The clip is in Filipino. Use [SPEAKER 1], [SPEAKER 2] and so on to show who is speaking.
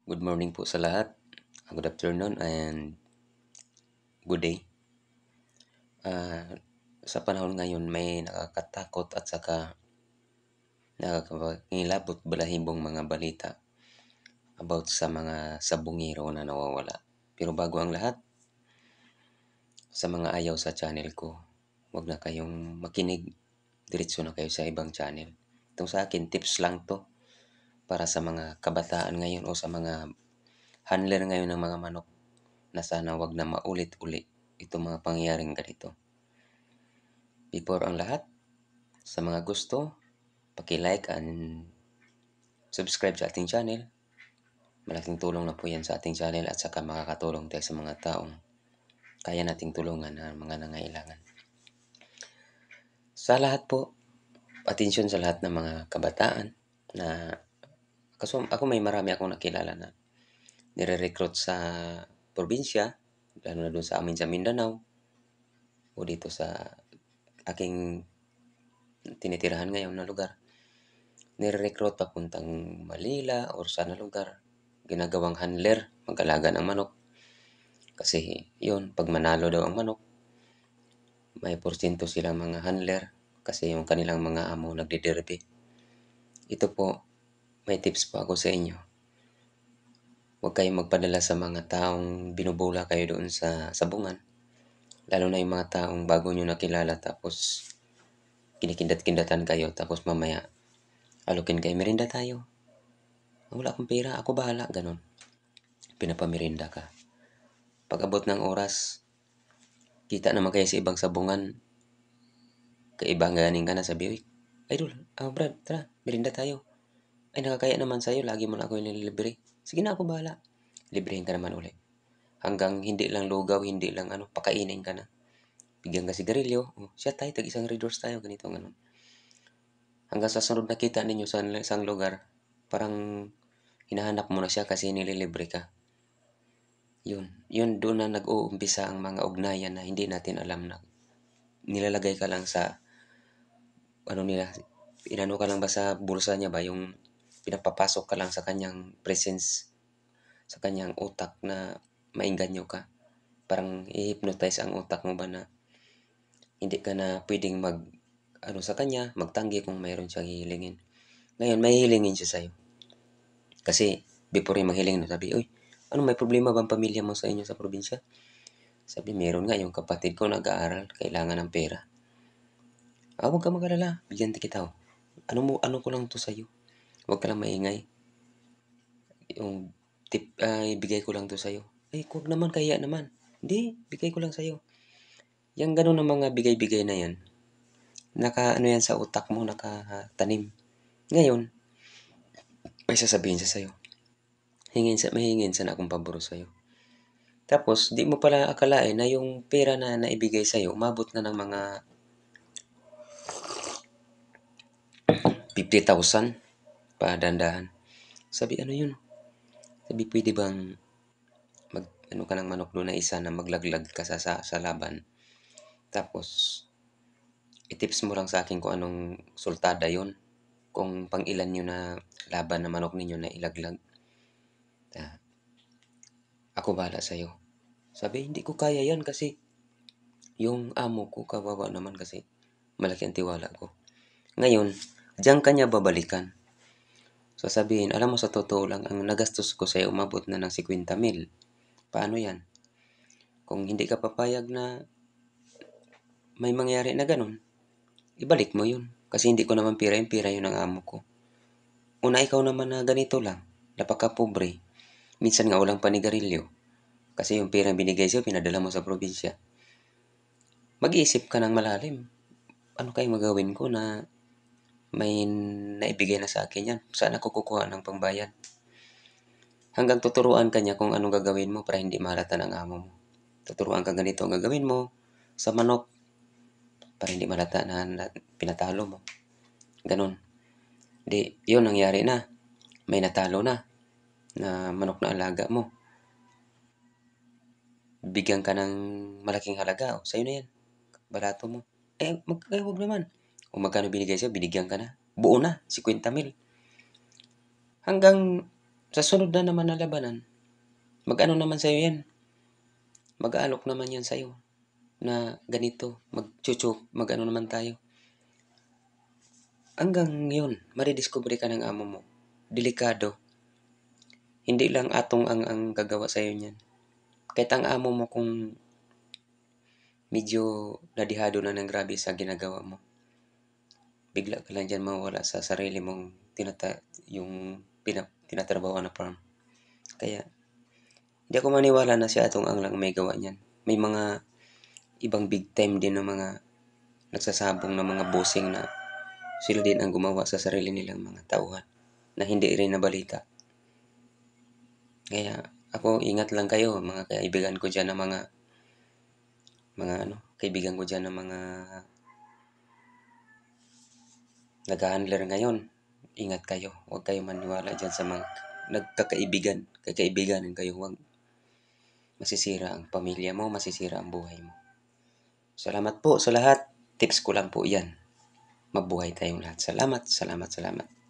[SPEAKER 1] Good morning po sa lahat. Good afternoon and good day. Sa panahon ngayon may nakakatakot at saka nakakapangilabot balahibong mga balita about sa mga sabungero na nawawala. Pero bago ang lahat, sa mga ayaw sa channel ko, huwag na kayong makinig. Diretso na kayo sa ibang channel. Itong sa akin, tips lang to para sa mga kabataan ngayon o sa mga handler ngayon ng mga manok na sana wag na maulit-uli itong mga pangyayaring ganito. Before ang lahat, sa mga gusto, paki-like and subscribe sa ating channel. Malaking tulong na po yan sa ating channel at saka makakatulong tayo sa mga taong kaya nating tulungan na mga nangailangan. Sa lahat po, atensyon sa lahat ng mga kabataan na kasi ako may marami akong nakilala na nire-recruit sa probinsya, lalo na doon sa amin sa Mindanao o dito sa aking tinitirahan ngayon na lugar. Nire-recruit papuntang Manila or sa na lugar. Ginagawang handler, mag-alaga ng manok. Kasi yun, pag manalo daw ang manok, may porsyento silang mga handler kasi yung kanilang mga amo nagdiderby. Ito po, may tips po ako sa inyo. Huwag kayong magpadala sa mga taong binubula kayo doon sa sabungan. Lalo na yung mga taong bago nyo nakilala tapos kinikindat-kindatan kayo tapos mamaya alukin kayo, merinda tayo. Wala akong pera, ako bahala, ganon. Pinapamirinda ka. Pag abot ng oras, kita naman kayo sa ibang sabungan, kaibang ganing ka na sabi, uy, idol, Brad, tara, merinda tayo. Ay, nakakaya naman sa'yo, lagi mo na ako nililibre. Sige na, ako bahala. Librehin ka naman ulit. Hanggang hindi lang lugaw, hindi lang pakainin ka na. Bigyan ka sigarilyo, siya tayo, tag-isang Red Horse tayo, ganito, ganon. Hanggang sa sunod na kita ninyo sa isang lugar, parang hinahanap mo na siya kasi nililibre ka. Yun doon na nag-uumpisa ang mga ugnayan na hindi natin alam na nilalagay ka lang sa nila, inano ka lang ba sa bulsa niya ba, yung pinapapasok ka lang sa kanyang presence, sa kanyang utak na maengganyo ka. Parang i-hypnotize ang utak mo ba na hindi ka na pwedeng sa kanya, magtanggi kung mayroon siyang hihilingin. Ngayon, may hihilingin siya sa'yo. Kasi, before yung maghiling, sabi, uy, may problema bang pamilya mo sa inyo sa probinsya? Sabi, meron nga, yung kapatid ko nag-aaral, kailangan ng pera. Huwag ka mag-alala, bigyan kita. Ano ko lang to sa'yo. Huwag ka lang maingay. Yung tip, ibigay ko lang to sa'yo. Huwag naman, kaya naman. Hindi, bigay ko lang sa'yo. Yung ganun ng mga bigay-bigay na yan, yan sa utak mo, nakatanim. Ngayon, may sasabihin siya sa'yo. Mahingin sana akong paboro sa'yo. Tapos, di mo pala akalain na yung pera na naibigay sa'yo, umabot na ng mga 50,000 pa dandahan. Sabi, ano yun? Sabi, pwede bang ka ng manok doon na isa na maglaglag ka sa laban. Tapos, itips mo lang sa akin kung anong sultada yon, kung pang ilan nyo na laban na manok ninyo na ilaglag. Ako bahala sa'yo. Sabi, hindi ko kaya yan kasi yung amo ko, kawawa naman kasi malaki ang tiwala ko. Ngayon, diyan kanya babalikan. Sasabihin, alam mo sa totoo lang, ang nagastos ko sa'yo umabot na ng 50,000. Paano yan? Kung hindi ka papayag na may mangyari na ganun, ibalik mo yun. Kasi hindi ko naman pira yun ng amo ko. Una, ikaw naman na ganito lang, napaka-pobre. Minsan nga walang panigarilyo. Kasi yung pira binigay sa'yo, pinadala mo sa probinsya. Mag-iisip ka ng malalim. Ano kayong magawin ko na may naibigay na sa akin yan? Saan ako kukuha ng pangbayad? Hanggang tuturuan ka niya kung anong gagawin mo para hindi mahalata ng amo mo. Tuturuan ka ganito ang gagawin mo sa manok para hindi malata na pinatalo mo. Ganon. Di, yun nangyari na. May natalo na manok na alaga mo. Bigyan ka ng malaking halaga. Sa'yo na yan. Barato mo. Huwag naman. Kung magkano binigay sa'yo, binigyan ka na. Buo na, 50,000. Hanggang Sa sunod na naman na labanan, mag-ano naman sa'yo yan, mag-aalok naman yan sa'yo na ganito, mag-ano naman tayo. Hanggang yun, madidiscover ka ng amo mo. Delikado. Hindi lang atong ang gagawa sa'yo niyan. Kahit ang amo mo kung medyo nadihado na ng grabe sa ginagawa mo, bigla ka lang dyan mawala sa sarili mong tinatrabaho na farm. Kaya, hindi ako maniwala na si atong ang lang may gawa niyan. May mga ibang big time din na mga nagsasabong na mga bossing na sila din ang gumawa sa sarili nilang mga tauhan na hindi rin nabalita. Kaya ako, ingat lang kayo mga kaibigan ko dyan na mga kaibigan ko dyan na mga nag-handler ngayon. Ingat kayo. Huwag kayo maniwala dyan sa mga kakaibiganin kayo. Huwag masisira ang pamilya mo, masisira ang buhay mo. Salamat po sa lahat. Tips ko lang po yan. Mabuhay tayong lahat. Salamat, salamat, salamat.